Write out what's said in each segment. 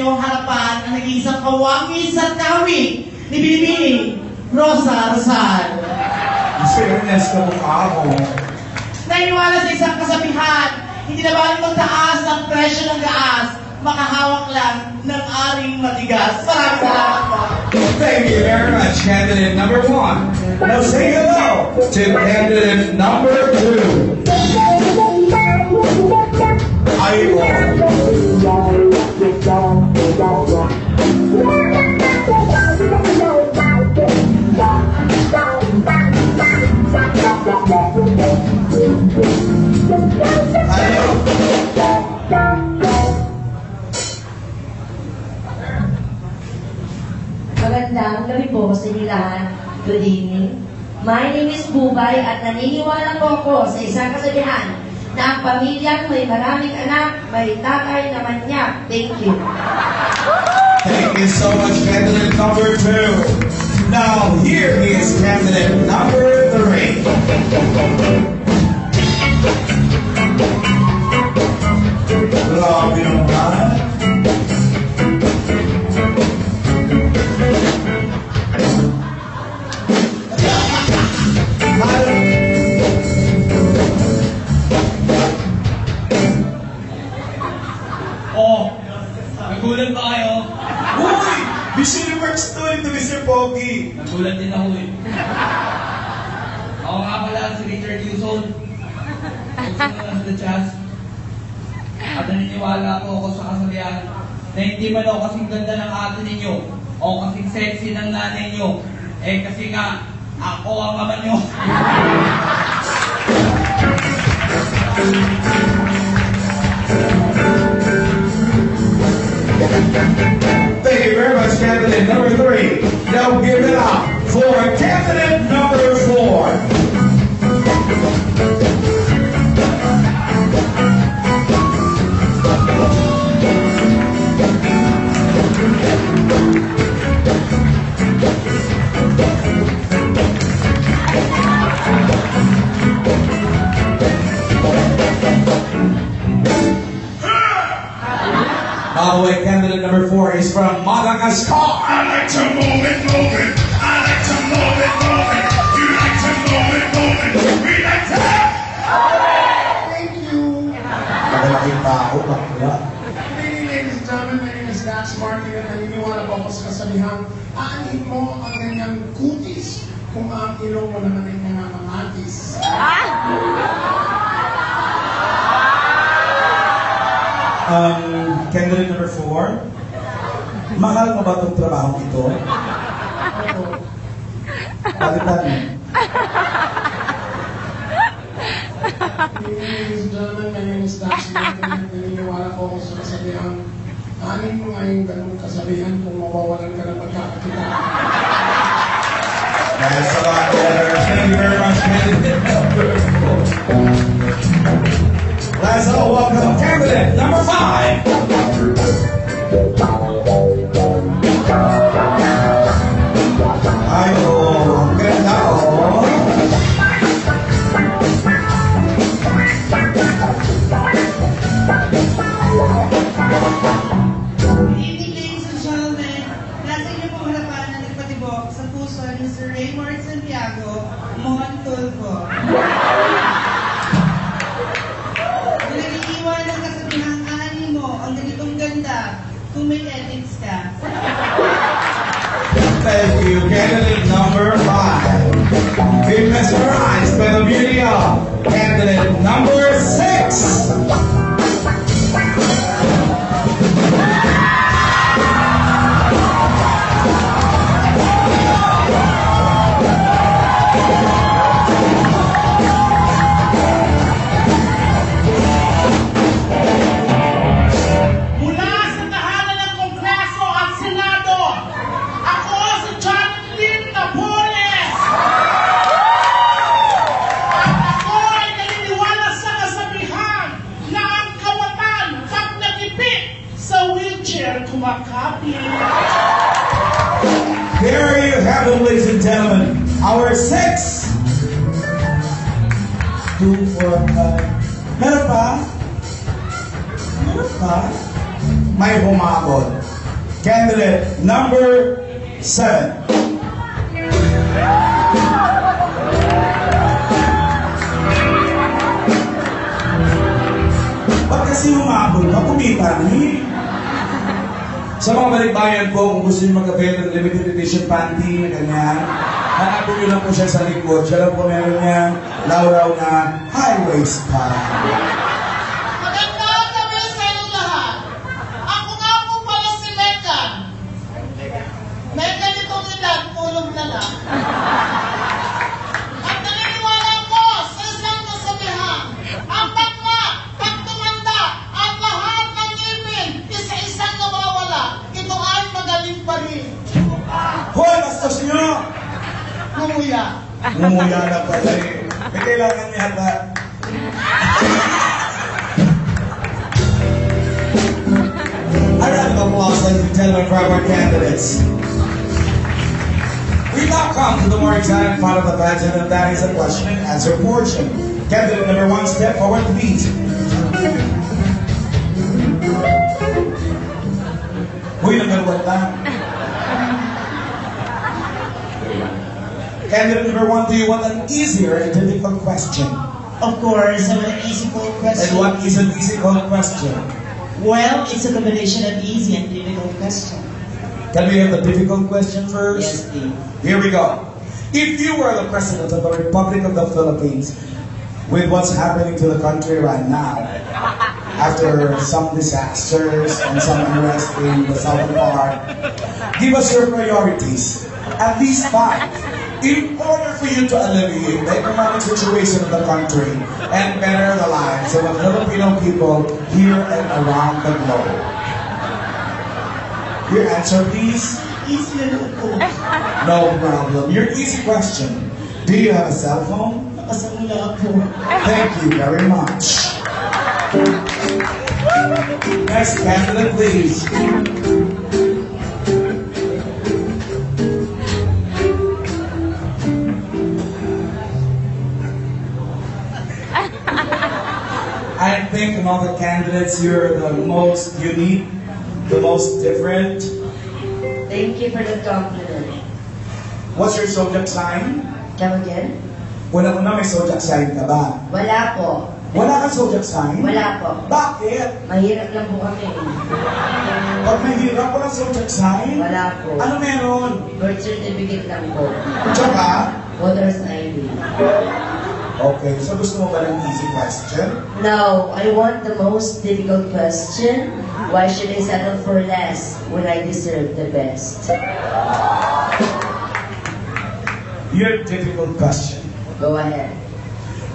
inyong harapan ang nag-iisang kawangis at kawig ni Binibining Rosa Rosal. Fairness ka mukha mo. Naniniwala sa isang kasabihan, hindi na baling magtaas ang presyo ng gaas, makahawak lang ng aring matigas. Maraming salamat po. Thank you very much, candidate number 1. Now say hello to candidate number 2. Aibo. Magandang gabi po sa inyo lahat. Good evening. My name is Bubay at naniniwala po ako sa isang kasabihan na ang pamilyang may maraming anak, may tatay na manyak. Thank you. Thank you so much, candidate number 2. Now, here is candidate number 3. Grabe naman. Oh, nagulat ba kayo? Uy! Miss Universe to ito, Mr. Pogi. Nagulat din ako eh. Ako nga pala si Richard Yuson. Susunod sa Chas. At naniniwala po ako sa kasabihan na hindi man ako kasing ganda ng ate ninyo o kasing sexy ng nanay nyo. Eh kasi nga, ako ang ama nyo. Thank you very much, candidate number 3. Now give it up for candidate number 4. By the way, candidate number 4 is from Madagascar. I like to move it, move it. I like to move it, move it. You like to move it, move it. We like to. Thank you. Malaking tao, bakla. Ladies and gentlemen, my name is Dax Martin at naniniwala po ako sa kasabihang aanin mo ang ganyang kutis kung ang ilong mo naman ay nangangatis. Candidate number 4. Mahal mo ba itong trabaho ito? Oo. Palitan mo. Ladies and gentlemen, my name is Dax Martin at naniniwala po ako sa kasabihang aanin mo nga yung ganung kasabihan kung mawawalan ka ng pagkakakita. That's a lot better. Thank you very much, candidate number 4. Let's all welcome candidate number 5. Ayo, ang ganda oh. Good evening, ladies and gentlemen. Nasa inyo pong harapan na nagpatibok sa puso ni Sir Raymond Santiago, Mohon Tulfo. Nag-iiwan ng kasabihang ani mo ang ganitong ganda kung may ethics ka. Thank you, candidate number 5. Be mesmerized by the beauty of candidate number 6. Mula sa tahanan ng Kongreso at Senado, ako si John Lynn Napoles! At ako ay naniniwala sa kasabihan na ang kawatan pag nagipit sa wheelchair kumakapit. There you have it, ladies and gentlemen. Our 6. 2, 4, 5. Meron pa? Meron pa? May humabol. Candidate number 7. Ba't kasi umabot ka? Kumita ni. Sa mga balikbayan po, kung gusto nyo magkape ng limited edition panty na ganyan, hanapin nyo lang po siya sa likod. Siya lang po meron niyang lawraw na high-waist pant. Magandang gabi sa inyo lahat. Ako nga po pala si Megan. Megan itong edad, tulog na lang. At naniniwala ko sa isang kasabihan, ang bakla, pag tumanda, ang lahat ng ngipin, isa-isang nawawala, ito ay magaling pa rin. Hoy, bastos nyo! Ngumuya. Ngumuya na pala eh. May kailangan niya hata. A round of applause, ladies and gentlemen, for our candidates. We now come to the more exciting part of the pageant, and that is the question and answer portion. Candidate number 1, step forward, please. Uy, nagkaluwat lang. Candidate number 1, do you want an easier or difficult question? Of course, I want an easy cold And question. what is an easy cold question? Well, it's a combination of easy and difficult question. Can we have the difficult question first? Yes, please. Here we go. If you were the President of the Republic of the Philippines, with what's happening to the country right now, after some disasters and some unrest in the southern part, give us your priorities, at least 5, in order for you to alleviate the economic situation of the country and better the lives of the Filipino people here and around the globe. Your answer, please. Easy na lang po. No problem. Your easy question. Do you have a cell phone? Nakasamula ako. Thank you very much. Next candidate, please. I think among the candidates, you're the most unique, the most different. Thank you for the compliment. What's your zodiac sign? Come again? Una-una, may zodiac sign ka ba? Wala po. Wala kang zodiac sign? Wala po. Bakit? Mahirap lang po kami. Pag mahirap, walang zodiac sign? Wala po. Ano meron? Birth certificate lang po. Tsaka? Voter's ID. Okay, so gusto mo ba ng easy question? No, I want the most difficult question. Why should I settle for less when I deserve the best? Your difficult question. Go ahead.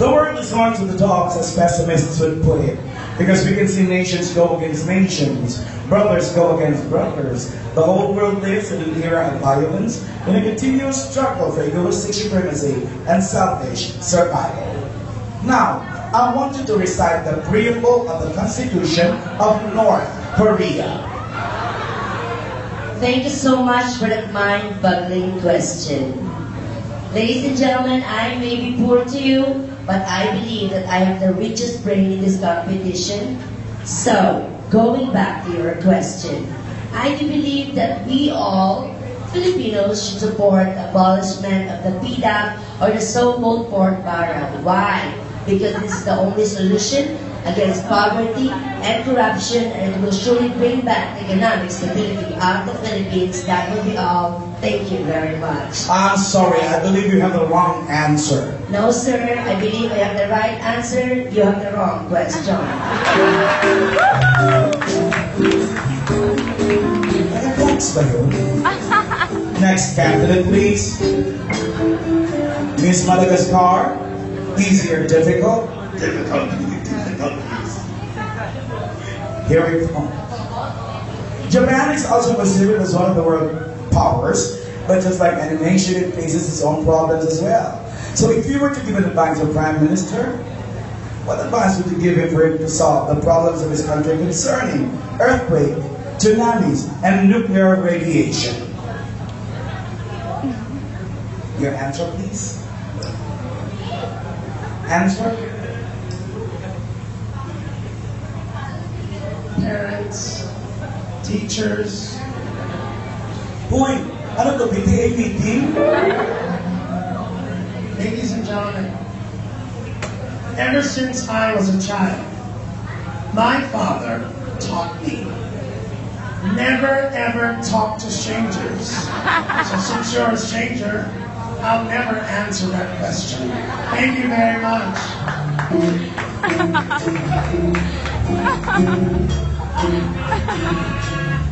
The world is going to the dogs, as pessimists would put it, because we can see nations go against nations, brothers go against brothers. The whole world lives in an era of violence, in a continuous struggle for egoistic supremacy and selfish survival. Now, I want you to recite the preamble of the Constitution of North Korea. Thank you so much for that mind-boggling question. Ladies and gentlemen, I may be poor to you, but I believe that I have the richest brain in this competition. So, going back to your question, I do believe that we all, Filipinos, should support the abolishment of the PDAP or the so-called pork barrel. Why? Because this is the only solution against poverty and corruption, and it will surely bring back economic stability out of the Philippines. That will be all. Thank you very much. I'm sorry, I believe you have the wrong answer. No, sir. I believe I have the right answer. You have the wrong question. Next ba yun? Next candidate, please. Miss Madagascar, easy or difficult? Difficult. Here we go. Japan is also considered as one of the world powers, but just like any nation, it faces its own problems as well. So if you were to give an advice to Prime Minister, what advice would you give him for him to solve the problems of his country concerning earthquake, tsunamis, and nuclear radiation? Your answer, please. Answer? Parents, teachers, Uy, ano to? PTA meeting? Ladies and gentlemen, ever since I was a child, my father taught me never ever talk to strangers. So since you're a stranger, I'll never answer that question. Thank you very much.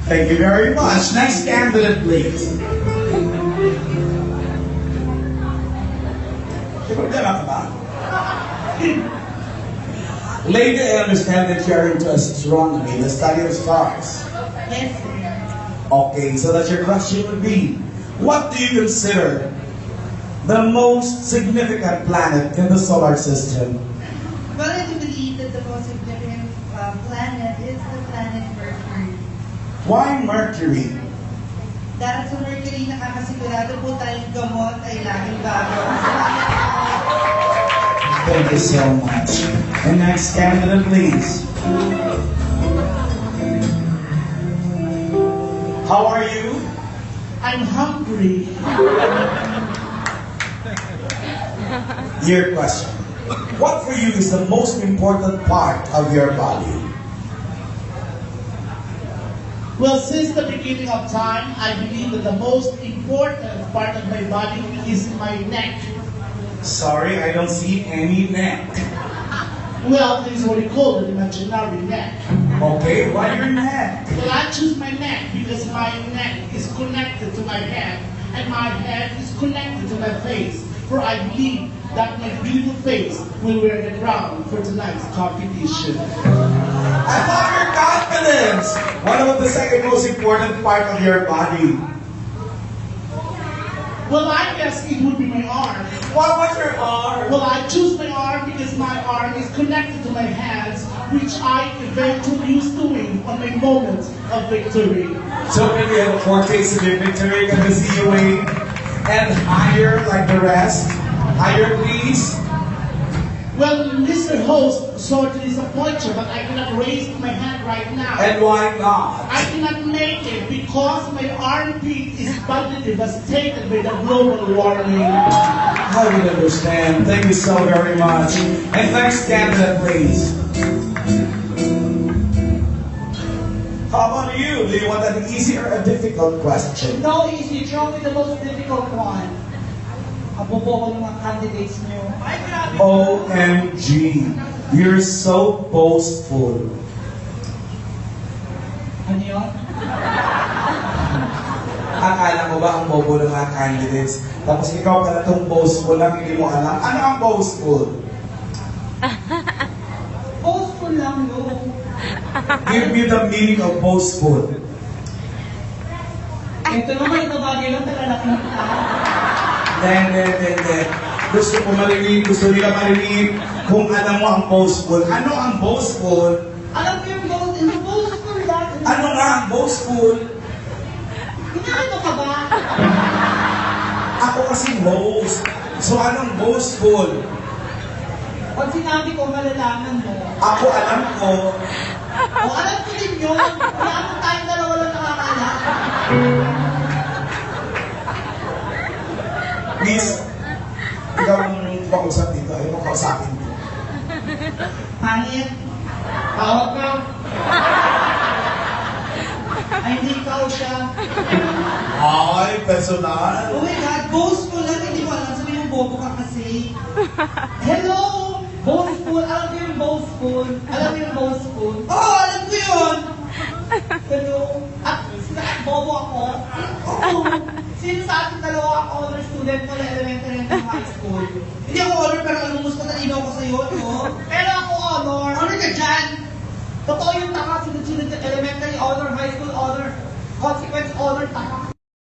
Thank you very much. Next candidate, please. May problema ka ba? Lady, I understand that you're into astronomy, the study of stars. Yes, sir. Okay, so that your question would be, what do you consider the most significant planet in the solar system? Well, I do believe that the most significant planet is the planet Mercury. Why Mercury? Dahil sa Mercury, nakakasigurado po tayong gamot ay laging bago. Thank you so much. And next candidate, please. How are you? I'm hungry. Your question. What for you is the most important part of your body? Well, since the beginning of time, I believe that the most important part of my body is my neck. Sorry, I don't see any neck. Well, this is what we call an imaginary neck. Okay, why your neck? Well, I choose my neck because my neck is connected to my head, and my head is connected to my face. For I believe that my beautiful face will wear the crown for tonight's competition. I love your confidence. What about the second most important part of your body? Well, I guess it would be my arm. What about your arm? Well, I choose my arm because my arm is connected to my hands, which I eventually use doing on my moments of victory. So when you have a foretaste of your victory, can I see you wave and higher like the rest? Higher, please. Well, Mr. Host, sorry to disappoint you, but I cannot raise my hand right now. And why not? I cannot make it because my armpit is badly devastated by the global warming. I would understand. Thank you so very much. And next candidate, please. How about you? Do you want an easy or a difficult question? No, easy. Show me the most difficult one. Abubo ko ng mga candidates niyo. Ay, grabe. OMG. You're so boastful. Ano yun? Akala mo ba ang bobo ng mga candidates? Tapos ikaw pala itong boastful na hindi mo alam. Ano ang boastful? Boastful lang, no? Give me the meaning of boastful. Ito naman, ito bagay lang talalaki ng tao. Then. Gusto nila marinig kung alam mo ang boastful. Ano ang boastful? Alam ko yung boastful lang. Ano nga ang boastful? Inaano ka ba? Ako kasi boast. So anong boastful? Pag sinabi ko, malalaman mo. Ako alam ko. O, alam ko din yun. Kaya mo tayong dalawa lang nakakala. Please, ikaw ang pag-usap dito. Ayaw mo kausapin ko. Pangit. Tawag ka. Ay, hindi ikaw siya. Ay, personal. Oh my God, boastful lang. Hindi mo alam. Sabi mo, bobo ka kasi. Hello! Boastful. Alam mo yung boastful? Alam mo yung boastful? Oo, alam ko yun! Hello? At bobo ako? Oo. Sino sa ating dalawa ang honor student mo na elementary and high school? Hindi ako honor, pero alam mo, mas matalino ako sa'yo, no? Pero ako honor. Honor ka dyan! Totoo yung taka, sunod-sunod sa elementary honor, high school honor, consequence honor, taka